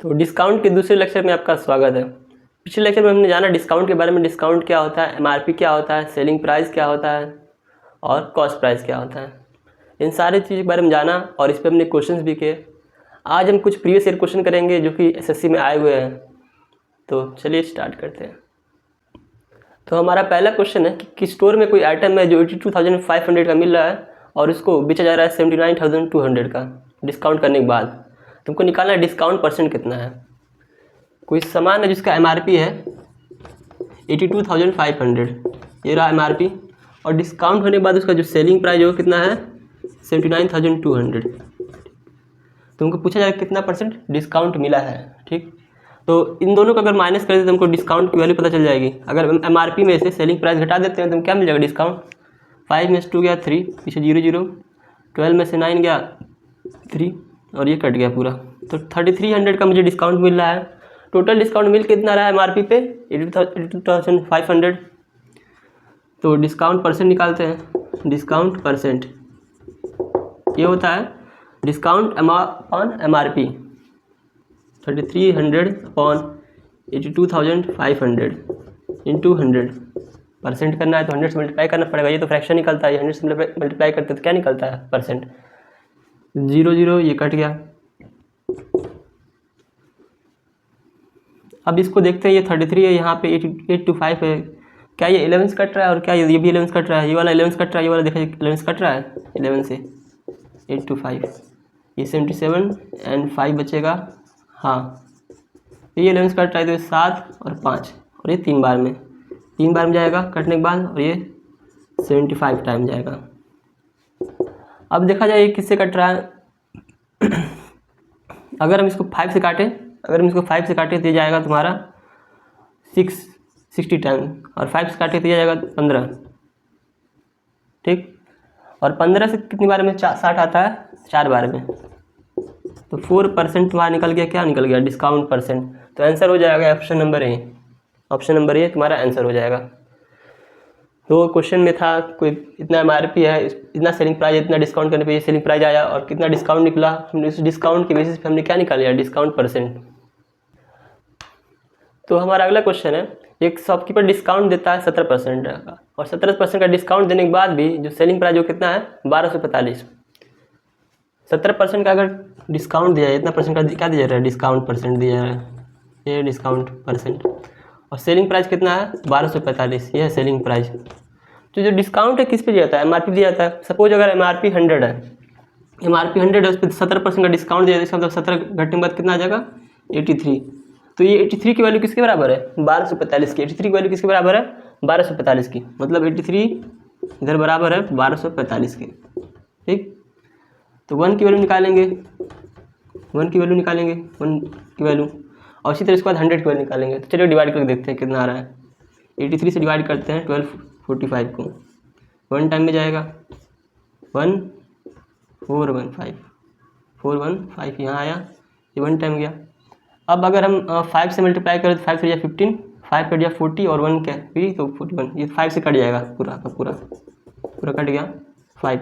तो डिस्काउंट के दूसरे लेक्चर में आपका स्वागत है। पिछले लेक्चर में हमने जाना डिस्काउंट के बारे में, डिस्काउंट क्या होता है, एमआरपी क्या होता है, सेलिंग प्राइस क्या होता है और कॉस्ट प्राइस क्या होता है। इन सारी चीज़ के बारे में जाना और इस पर हमने क्वेश्चंस भी किए। आज हम कुछ प्रीवियस ईयर क्वेश्चन करेंगे जो कि एसएससी में आए हुए हैं। तो चलिए स्टार्ट करते हैं। तो हमारा पहला क्वेश्चन है कि स्टोर में कोई आइटम है जो 82,500 का मिल रहा है और उसको बेचा जा रहा है 79,200 का डिस्काउंट करने के बाद। तुमको निकालना है डिस्काउंट परसेंट कितना है। कोई सामान है जिसका एमआरपी है 82,500, ये रहा एमआरपी, और डिस्काउंट होने के बाद उसका जो सेलिंग प्राइस है वो कितना है 79,200। तुमको पूछा जाएगा कितना परसेंट डिस्काउंट मिला है। ठीक, तो इन दोनों को अगर माइनस कर देते तुमको डिस्काउंट की वैल्यू पता चल जाएगी। अगर एमआरपी में से सेलिंग प्राइस घटा देते हैं तो क्या मिल जाएगा डिस्काउंट। 5 में से 2 गया 3, पीछे 0 0, 12 में से 9 गया 3 और ये कट गया पूरा। तो 3300 का मुझे डिस्काउंट मिल रहा है। टोटल डिस्काउंट मिल कितना रहा है एमआरपी पे 82,500। तो डिस्काउंट परसेंट निकालते हैं। डिस्काउंट परसेंट ये होता है discount upon MRP 3300 upon 82,500 into 100। Percent करना है तो 100 से मल्टीप्लाई करना पड़ेगा। ये तो फ्रैक्शन निकलता है, 100 से मल्टीप्लाई करते तो क्या निकलता है परसेंट। 0 0 ये कट गया। अब इसको देखते हैं, ये 33 है, यहाँ पे 825 है। क्या ये 11 कट रहा है और क्या ये भी 11 कट रहा है। ये वाला 11 कट रहा है, ये वाला देखा 11 कट रहा है 11 से 825, ये 77 एंड 5 बचेगा। हाँ, ये 11 कट रहा है तो 7 और 5 और ये 3 बार में जाएगा कटने के बाद, और ये 75 टाइम जाएगा। अब देखा जाए ये किससे कट रहा है। अगर हम इसको 5 से काटें तो ये जाएगा तुम्हारा 60 टाइम, और 5 से काटें तो ये जाएगा 15। ठीक, और 15 से कितनी बार में 60 आता है 4 बार में। तो 4% तुम्हारा निकल गया। क्या निकल गया डिस्काउंट परसेंट। तो आंसर हो जाएगा option number A. Option number A तुम्हारा आंसर हो जाएगा। तो क्वेश्चन में था कोई इतना एमआरपी है, इतना सेलिंग प्राइस, इतना डिस्काउंट करने पे ये सेलिंग प्राइस आया और कितना डिस्काउंट निकला। हमने उस डिस्काउंट के बेसिस पे हमने क्या निकाल लिया डिस्काउंट परसेंट। तो हमारा अगला क्वेश्चन है, एक शॉपकीपर डिस्काउंट देता है 17% का, और 17% का डिस्काउंट देने के बाद भी जो सेलिंग प्राइस वो कितना है 1245। 17% का अगर डिस्काउंट दिया है, इतना परसेंट का क्या दिया जा रहा है डिस्काउंट परसेंट दिया जा रहा है, ये डिस्काउंट परसेंट, और सेलिंग प्राइस कितना है 1245, ये है सेलिंग प्राइस। तो जो डिस्काउंट है किस पे दिया जाता है एमआरपी दिया जाता है। सपोज अगर एमआरपी 100 है, एमआरपी 100 है, उस पर 17% का डिस्काउंट दिया जाता है, इसका मतलब 17 घटने के बाद कितना आ जाएगा 83। तो ये 83 की वैल्यू किसके बराबर है 1245 की। 83 की वैल्यू किसके बराबर है 1245 की, मतलब 83 इधर बराबर है 1245 के। ठीक, तो 1 की वैल्यू निकालेंगे, 1 की वैल्यू निकालेंगे, 1 की वैल्यू, और इसी तरह इसके बाद 100 की वैल्यू निकालेंगे। तो चलिए डिवाइड करके देखते हैं कितना आ रहा है। 83 से डिवाइड करते हैं 1245 को, 1 टाइम में जाएगा 1415, 415 यहाँ आया, ये 1 टाइम गया। अब अगर हम 5 से मल्टीप्लाई करें तो 5 से 15, 5 कट गया 40 और 1 क्या भी तो 41, ये 5 से कट जाएगा पूरा का पूरा कट गया 5।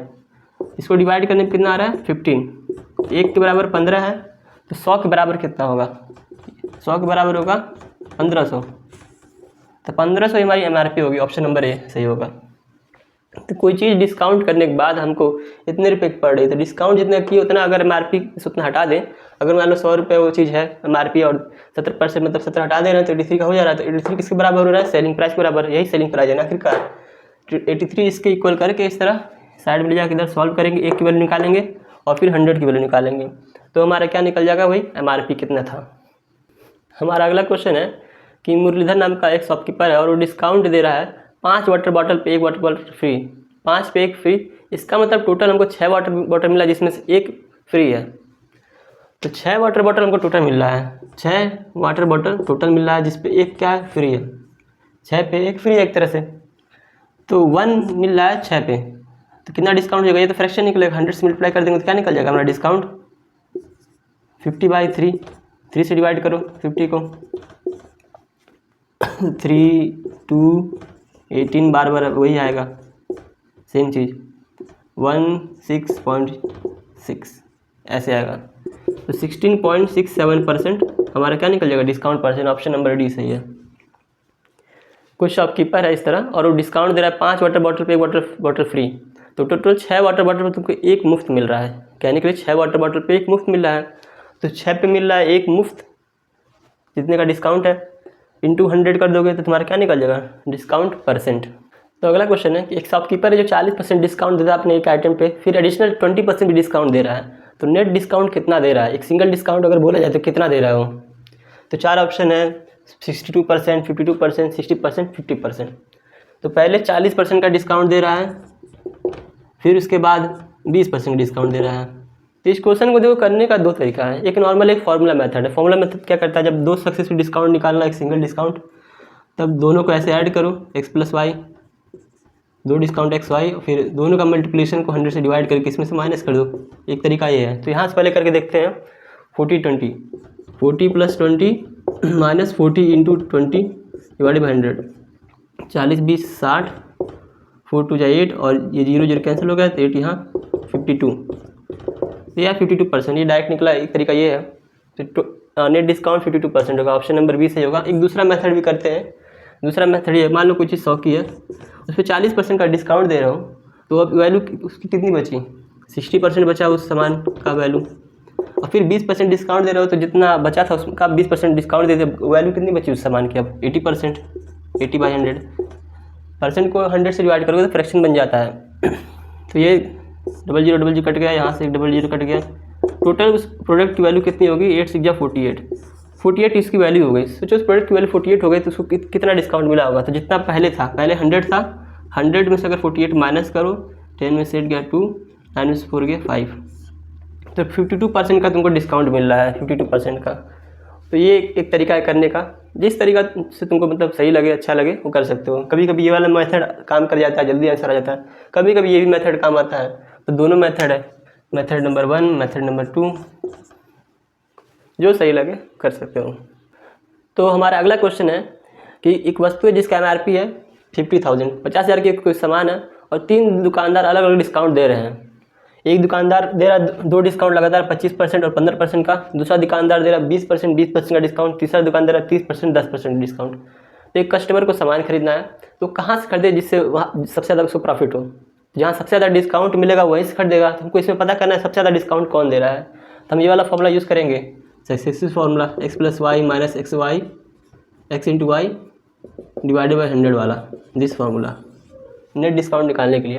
इसको डिवाइड करने में कितना आ रहा है 15, 1 के बराबर 15 है, तो 100 के बराबर कितना होगा 100 के बराबर होगा 1500। तो 1500 हमारी एमआरपी होगी। ऑप्शन नंबर ए सही होगा। तो कोई चीज़ डिस्काउंट करने के बाद हमको इतने रुपए की पड़ रही, तो डिस्काउंट जितना की उतना अगर एमआरपी से उतना हटा दें, अगर मान लो 100 रुपये वो चीज़ है एमआरपी और 17% मतलब 17 हटा दे रहे हैं तो 83 का हो जा रहा है। तो 83 किसके बराबर हो रहा है सेलिंग प्राइस के बराबर, यही सेलिंग प्राइस है ना आखिरकार। 83 इसके इक्वल करके इस तरह साइड में ले जाकर इधर सॉल्व करेंगे, 1 की वैल्यू निकालेंगे और फिर 100 की वैल्यू निकालेंगे, तो हमारा क्या निकल जाएगा वही एमआरपी कितना था। हमारा अगला क्वेश्चन है कि मुरलीधर नाम का एक शॉपकीपर है और वो डिस्काउंट दे रहा है 5 वाटर बॉटल पे 1 वाटर बॉटल फ्री, 5 पे 1 फ्री। इसका मतलब टोटल हमको 6 वाटर बॉटल मिला जिसमें से 1 फ्री है। तो 6 वाटर बॉटल हमको टोटल मिल रहा है, 6 वाटर बॉटल टोटल मिल रहा है जिसपे 1 क्या है फ्री है, 6 पे 1 फ्री है एक तरह से। तो 1 मिल रहा है 6 पे, तो कितना डिस्काउंट हो जाएगा, ये तो फ्रैक्शन निकलेगा, 100 से मल्टीप्लाई कर देंगे तो क्या निकल जाएगा हमारा डिस्काउंट 50/3। 3 से डिवाइड करो 50 को, 3 2 18 बार वही आएगा सेम चीज़, 16.6 ऐसे आएगा। तो 16.67% हमारा क्या निकल जाएगा, discount percent. Option number D सही है। कुछ शॉपकीपर है इस तरह और वो डिस्काउंट दे रहा है 5 वाटर बॉटल पे 1 बॉटल फ्री, तो टोटल 6 वाटर बॉटल पे तुमको 1 मुफ्त मिल रहा है। कहने के लिए 6 वाटर बॉटल पे 1 मुफ्त मिल रहा है, तो 6 पे मिल रहा है 1 मुफ्त, जितने का डिस्काउंट है इंटू 100 कर दोगे तो तुम्हारा क्या निकल जाएगा, डिस्काउंट परसेंट। तो अगला क्वेश्चन है कि एक शॉपकीपर है जो 40% डिस्काउंट दे रहा है अपने एक आइटम पे, फिर एडिशनल 20% भी डिस्काउंट दे रहा है, तो नेट डिस्काउंट कितना दे रहा है। एक सिंगल डिस्काउंट अगर बोला जाए तो कितना दे रहा है वो। तो 4 ऑप्शन है, 62%, 52%, 60%, 50%। तो पहले 40% का डिस्काउंट दे रहा है, फिर उसके बाद 20% डिस्काउंट दे रहा है। तो इस क्वेश्चन को देखो करने का 2 तरीका है, एक नॉर्मल एक फार्मूला मेथड है। फार्मूला मेथड क्या करता है, जब 2 सक्सेसफुल डिस्काउंट निकालना एक सिंगल डिस्काउंट, तब दोनों को ऐसे ऐड करो x + y, 2 discount x y, फिर दोनों का मल्टीप्लिकेशन को 100 से डिवाइड करके इसमें से माइनस कर दो। एक तरीका ये है। तो यहाँ से पहले करके देखते हैं 40 20, 40 + 20 - 40 × 20 / 100, 40 20 60, 4 2 = 8 और ये 0 0 कैंसिल हो गया तो 8 यहाँ 52, तो यह 52% ये डायरेक्ट निकला। एक तरीका ये है। तो नेट डिस्काउंट 52% होगा, ऑप्शन नंबर बी सही होगा। एक दूसरा मेथड भी करते हैं। दूसरा मेथड ये, मान लो कोई चीज़ 100 की है, उस पर 40% का डिस्काउंट दे रहा हूँ, तो अब वैल्यू उसकी कितनी बची, 60% बचा उस सामान का वैल्यू, और फिर 20% डिस्काउंट दे रहे हो तो जितना बचा था उसका 20% डिस्काउंट दे दे, वैल्यू कितनी बची उस सामान की, अब 80%, 80/100। परसेंट को 100 से डिवाइड करोगे तो फ्रैक्शन बन जाता है। तो ये 00 कट गया, यहाँ से 00 कट गया, टोटल उस प्रोडक्ट की वैल्यू कितनी होगी, 8 6 48, 48 इसकी वैल्यू हो गई। सोचो उस प्रोडक्ट की वैल्यू 48 हो गई तो उसको कितना डिस्काउंट मिला होगा। तो जितना पहले था, पहले 100 था, 100 में से अगर 48 माइनस करो, 10 में से 8 गया 2, 9 में से 4 गया 5, तो 52% का तुमको डिस्काउंट मिल रहा है, 52% का। तो ये एक तरीका है करने का, जिस तरीका से तुमको मतलब सही लगे, अच्छा लगे वो कर सकते हो। कभी कभी ये वाला मेथड काम कर जाता है, जल्दी आंसर आ जाता है, कभी कभी ये भी मेथड काम आता है। तो दोनों मेथड है, मेथड नंबर 1, मेथड नंबर 2, जो सही लगे कर सकते हो। तो हमारा अगला क्वेश्चन है कि एक वस्तु है जिसका MRP है 50,000, 50,000 की कोई सामान है और 3 दुकानदार अलग अलग डिस्काउंट दे रहे हैं। एक दुकानदार दे रहा है 2 डिस्काउंट लगातार 25% और 15% का, दूसरा दुकानदार दे रहा है 20% 20% का डिस्काउंट, तीसरा दुकानदार दे रहा है 30% 10% डिस्काउंट। तो एक कस्टमर को सामान खरीदना है, तो कहाँ से खरीदे जिससे वहाँ सबसे ज़्यादा उसको प्रॉफिट हो। जहाँ सबसे ज़्यादा डिस्काउंट मिलेगा वहीं से खरीदेगा। तो हमको इसमें पता करना है सबसे ज़्यादा डिस्काउंट कौन दे रहा है। तो हम ये वाला फॉर्मूला यूज़ करेंगे, successive formula, x + y - xy, x × y / 100 वाला, दिस फार्मूला नेट डिस्काउंट निकालने के लिए।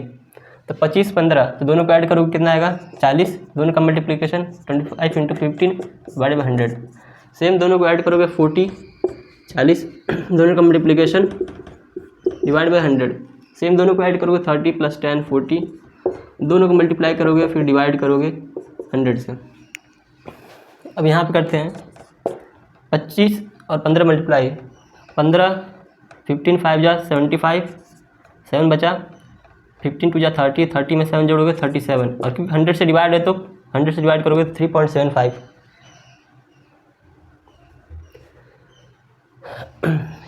तो 25 15, तो दोनों को ऐड करोगे कितना आएगा, 40, दोनों का मल्टीप्लिकेशन 25 × 15 / 100। सेम दोनों को ऐड करोगे 40 40, दोनों का मल्टीप्लिकेशन डिवाइड बाई 100। सेम दोनों को ऐड करोगे 30 + 10 40, दोनों को मल्टीप्लाई करोगे फिर डिवाइड करोगे 100 से। अब यहाँ पे करते हैं 25 और 15 मल्टीप्लाई, 15 15 5 जा 75, 7 बचा, 15 2 जा 30, 30 में 7 जोड़ोगे 37, और क्योंकि 100 से डिवाइड है तो 100 से डिवाइड करोगे 3.75।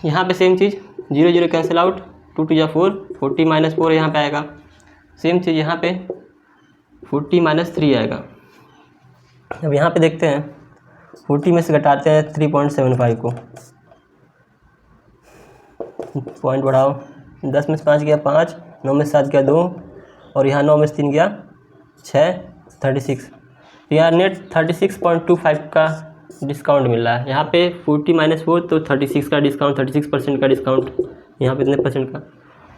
यहाँ पे सेम चीज़ 0 0 कैंसिल आउट, 2 2 जा 4, 40 - 4 यहाँ पे आएगा। सेम चीज़ यहाँ पे 40 - 3 आएगा। अब यहाँ पे देखते हैं 40 में से घटाते हैं 3.75 को, पॉइंट बढ़ाओ, 10 में से 5 गया 5, 9 में से 7 गया 2, और यहाँ 9 में से 3 गया 6, 36। तो यहाँ नेट 36.25 का डिस्काउंट मिल रहा है। यहाँ पे 40 - 4 तो 36 का डिस्काउंट, 36% का डिस्काउंट, यहाँ पे इतने परसेंट का,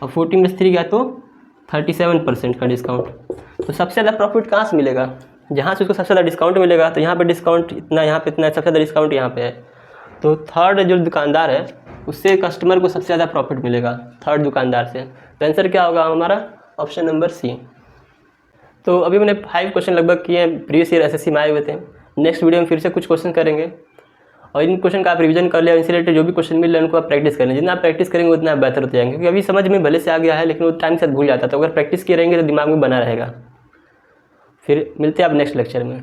और 40 में से 3 गया तो 37% का डिस्काउंट। तो सबसे ज़्यादा प्रॉफिट कहाँ से मिलेगा, जहाँ से उसको सबसे ज़्यादा डिस्काउंट मिलेगा। तो यहाँ पे डिस्काउंट इतना, यहाँ पे इतना, सबसे ज़्यादा डिस्काउंट यहाँ पे है। तो थर्ड जो दुकानदार है उससे कस्टमर को सबसे ज़्यादा प्रॉफिट मिलेगा, थर्ड दुकानदार से। तो आंसर क्या होगा हमारा, ऑप्शन नंबर सी। तो अभी मैंने 5 क्वेश्चन लगभग किए हैं, प्रीवियस ईयर SSC में आए हुए थे। नेक्स्ट वीडियो में फिर से कुछ क्वेश्चन करेंगे, और इन क्वेश्चन का आप रिवीजन कर लिया, इनसे रिलेटेड जो भी क्वेश्चन मिल रहे हैं उनको आप प्रैक्टिस करें। जितना आप प्रैक्टिस करेंगे उतना आप बेहतर होते जाएंगे, क्योंकि अभी समझ में भले से आ गया है लेकिन वो टाइम के साथ भूल जाता है। तो अगर प्रैक्टिस किए रहेंगे तो दिमाग में बना रहेगा। फिर मिलते हैं आप नेक्स्ट लेक्चर में।